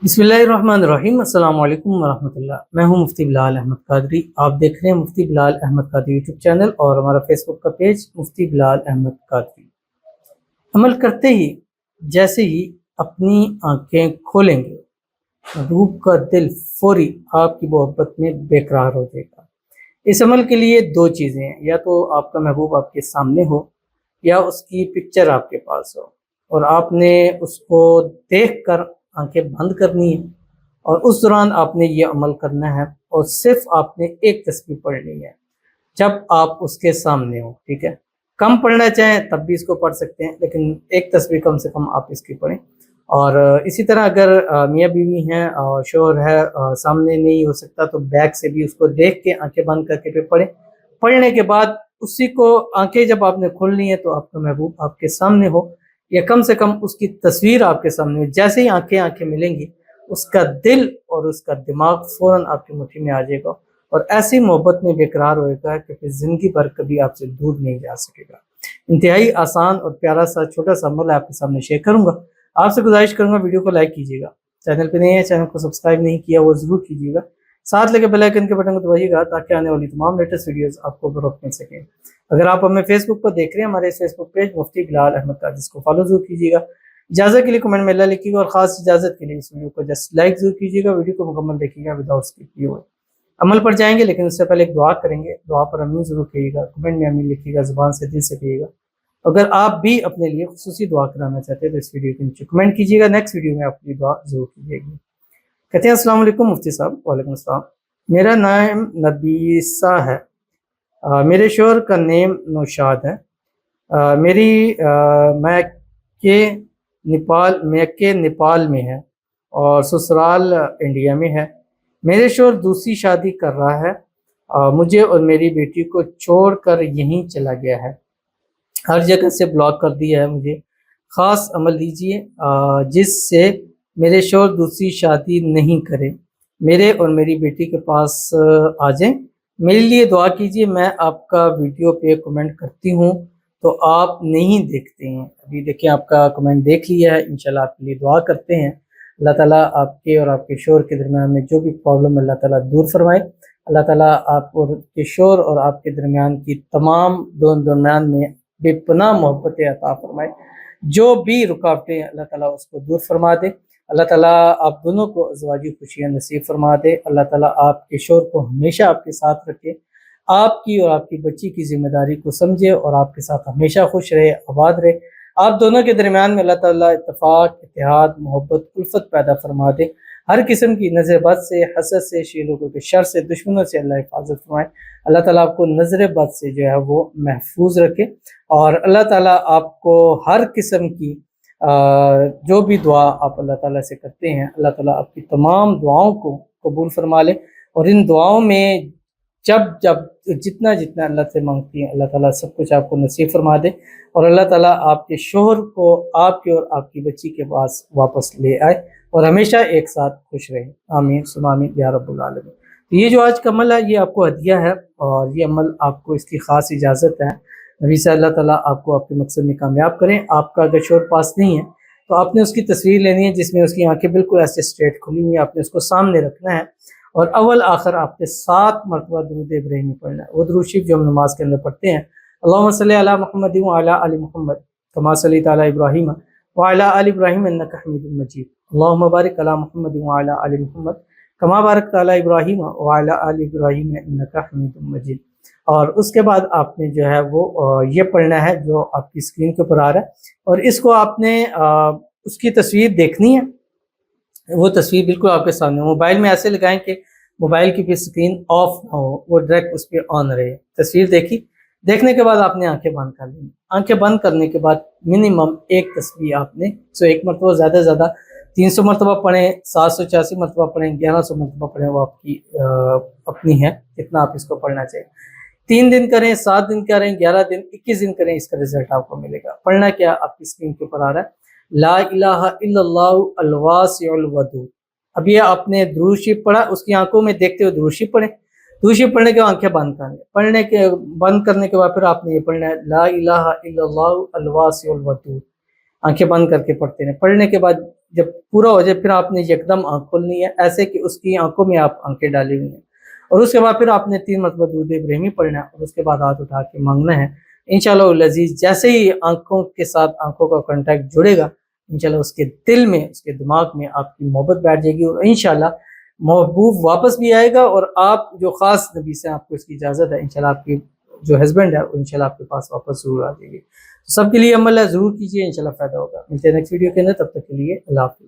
बिस्मिल्लाहिर्रहमानिर्रहीम। अस्सलाम वालेकुम वरहमतुल्लाह। मैं हूं मुफ्ती बिलाल अहमद कादरी। आप देख रहे हैं मुफ्ती बिलाल अहमद कादरी यूट्यूब चैनल और हमारा फेसबुक का पेज मुफ्ती बिलाल अहमद कादरी। अमल करते ही जैसे ही अपनी आंखें खोलेंगे, महबूब का दिल फौरी आपकी मोहब्बत में बेकरार हो जाएगा। इस अमल के लिए दो चीज़ें हैं, या तो आपका महबूब आपके सामने हो या उसकी पिक्चर आपके पास हो, और आपने उसको देख कर आंखें बंद करनी है और उस दौरान आपने ये अमल करना है और सिर्फ आपने एक तस्बीह पढ़नी है जब आप उसके सामने हो। ठीक है, कम पढ़ना चाहें तब भी इसको पढ़ सकते हैं, लेकिन एक तस्बीह कम से कम आप इसकी पढ़ें। और इसी तरह अगर मियाँ बीवी हैं और शोहर है, सामने नहीं हो सकता तो बैक से भी उसको देख के आंखें बंद करके फिर पढ़ें। पढ़ने के बाद उसी को आंखें जब आपने खोलनी है तो आपका महबूब आपके सामने हो या कम से कम उसकी तस्वीर आपके सामने हो। जैसे ही आंखें आंखें मिलेंगी, उसका दिल और उसका दिमाग फौरन आपकी मुट्ठी में आ जाएगा और ऐसी मोहब्बत में बेकरार होएगा कि फिर ज़िंदगी भर कभी आपसे दूर नहीं जा सकेगा। इंतहाई आसान और प्यारा सा छोटा सा अमल आपके सामने शेयर करूँगा। आपसे गुजारिश करूँगा वीडियो को लाइक कीजिएगा, चैनल पे नए हैं चैनल को सब्सक्राइब नहीं किया वो ज़रूर कीजिएगा, साथ लगे बेल आइकन के बटन को दबाइएगा ताकि आने वाली तमाम लेटेस्ट वीडियोस आपको बरोक्त मिल सके। अगर आप हमें फेसबुक पर देख रहे हैं, हमारे फेसबुक पेज मुफ्ती बिलाल अहमद कादरी, जिसको फॉलो जरूर कीजिएगा। इजाज़त के लिए कमेंट में अल्लाह लिखिएगा और ख़ास इजाज़त के लिए इस वीडियो को जस्ट लाइक जरूर कीजिएगा। वीडियो को मुकम्मल देखिएगा विदाउट स्किप किए हुए। अमल पर जाएंगे, लेकिन उससे पहले एक दुआ करेंगे। दुआ पर अमीन जरूर कहिएगा, कमेंट में अमीन लिखिएगा, ज़ुबान से दिल से कहिएगा। अगर आप भी अपने लिए खुसूसी दुआ कराना चाहते हैं तो इस वीडियो के नीचे कमेंट कीजिएगा, नेक्स्ट वीडियो में आपकी दुआ जरूर कीजिएगी। कहते हैं अस्सलाम वालेकुम मुफ्ती साहब। वालेकुम अस्सलाम। मेरा नाम नबीसा है, मेरे शोहर का नेम नौशाद है। मेरी मैके नेपाल में है और ससुराल इंडिया में है। मेरे शोहर दूसरी शादी कर रहा है। मुझे और मेरी बेटी को छोड़कर यहीं चला गया है, हर जगह से ब्लॉक कर दिया है। मुझे ख़ास अमल दीजिए जिससे मेरे शोहर दूसरी शादी नहीं करे, मेरे और मेरी बेटी के पास आ जाएं। मेरे लिए दुआ कीजिए। मैं आपका वीडियो पे कमेंट करती हूँ तो आप नहीं देखते हैं। अभी देखिए आपका कमेंट देख लिया है, इंशाल्लाह आपके लिए दुआ करते हैं। अल्लाह ताला आपके और आपके शोहर के दरमियान में जो भी प्रॉब्लम अल्लाह ताला दूर फरमाए। अल्लाह ताला आप और के शोहर और आपके दरमियान की तमाम दोनों दरमियान में बेपनाह मोहब्बतें अता फरमाए। जो भी रुकावटें अल्लाह ताला उसको दूर फरमा दे। अल्लाह ताला आप दोनों को अज़वाजी खुशियाँ नसीब फरमा दे। अल्लाह ताला आपके शोहर को हमेशा आपके साथ रखे, आपकी और आपकी बच्ची की जिम्मेदारी को समझे और आपके साथ हमेशा खुश रहे, आबाद रहे। आप दोनों के दरमियान में अल्लाह ताला इत्तेफाक, इत्तेहाद, मोहब्बत, उल्फत पैदा फरमा दे। हर किस्म की नज़र बद से, हसद से, शे लोगों के शर से, दुश्मनों से अल्लाह हिफाजत फरमाए। अल्लाह ताला आपको नज़र बद से जो है वो महफूज रखे और अल्लाह ताला आपको हर किस्म की जो भी दुआ आप अल्लाह ताला से करते हैं, अल्लाह ताला आपकी तमाम दुआओं को कबूल फरमा ले। और इन दुआओं में जब जब जितना जितना अल्लाह से मांगती हैं, अल्लाह ताला सब कुछ आपको नसीब फरमा दे और अल्लाह ताला आपके शोहर को आपके और आपकी बच्ची के पास वापस ले आए और हमेशा एक साथ खुश रहे। आमीन सुम्मा आमीन या रब्बुल आलमीन। तो ये जो आज का अमल है ये आपको हदिया है और ये अमल आपको इसकी ख़ास इजाज़त है। नबी से अल्लाह ताला आपको आपके मकसद में कामयाब करें। आपका अगर शोहर पास नहीं है तो आपने उसकी तस्वीर लेनी है जिसमें उसकी आंखें बिल्कुल ऐसे स्ट्रेट खुली हुई हैं, आपने उसको सामने रखना है और अव्वल आखिर आपने 7 मरतबा दुरूद इब्राहिमी पढ़ना है। वो दुरूद शरीफ जो हम नमाज के अंदर पढ़ते हैं, अल्लाहुम्मा सल्ली अला मुहम्मद व अला आलि मुहम्मद कमा सल्लैता अला इब्राहीम व अला आलि इब्राहीम इन्नका हमीदुम मजीद। अल्लाहुम्मा बारिक अला मुहम्मद व अला आलि मुहम्मद कमा बारकता अला इब्राहीम व अला आलि इब्राहीम इन्नका हमीदुम मजीद। और उसके बाद आपने जो है वो ये पढ़ना है जो आपकी स्क्रीन के ऊपर आ रहा है और इसको आपने उसकी तस्वीर देखनी है। वो तस्वीर बिल्कुल आपके सामने, मोबाइल में ऐसे लगाएं कि मोबाइल की भी स्क्रीन ऑफ ना हो, वो डायरेक्ट उस पर ऑन रहे। तस्वीर देखी, देखने के बाद आपने आंखें बंद कर लेंगी। आंखें बंद करने के बाद मिनिमम एक तस्वीर आपने एक मरतबा, ज़्यादा से ज़्यादा 300 मरतबा पढ़ें, 786 मरतबा पढ़ें, 1100 मरतबा पढ़ें, वो आपकी अपनी है कितना आप इसको पढ़ना चाहिए। 3 दिन करें, 7 दिन करें, 11 दिन, 21 दिन करें, इसका रिजल्ट आपको मिलेगा। पढ़ना क्या आपकी स्क्रीन के ऊपर आ रहा है, ला इलाहा इल्लल्लाहु अल वासिउल वदूद। अब ये आपने दुरूद शरीफ पढ़ा, उसकी आंखों में देखते हुए दुरूद शरीफ पढ़ें। दुरूद शरीफ पढ़ने के बाद आंखें बंद कर लें। बंद करने के बाद फिर आपने ये पढ़ना है ला इलाहा इल्लल्लाहु अल वासिउल वदूद। آنکھیں بند کر کے پڑھتے رہیں. پڑھنے کے بعد جب پورا ہو جائے پھر آپ نے یکدم آنکھ کھولنی ہے، ایسے کہ اس کی آنکھوں میں آپ آنکھیں ڈالی ہوئی ہیں، اور اس کے بعد پھر آپ نے 3 مرتبہ درود ابراہیمی پڑھنا ہے، اور اس کے بعد ہاتھ اٹھا کے مانگنا ہے. انشاءاللہ العزیز جیسے ہی آنکھوں کے ساتھ آنکھوں کا کانٹیکٹ جڑے گا، انشاءاللہ اس کے دل میں، اس کے دماغ میں آپ کی محبت بیٹھ جائے گی، اور انشاءاللہ محبوب واپس بھی آئے گا، اور آپ جو خاص نبی سے آپ کو اس کی اجازت ہے، انشاءاللہ آپ کی جو ہسبینڈ ہے انشاءاللہ آپ کے پاس واپس ضرور آ جائے گی. سب کے لیے عمل ہے، ضرور کیجیے، انشاءاللہ فائدہ ہوگا. ملتے ہیں نیکسٹ ویڈیو کے اندر، تب تک کے لیے اللہ حافظ.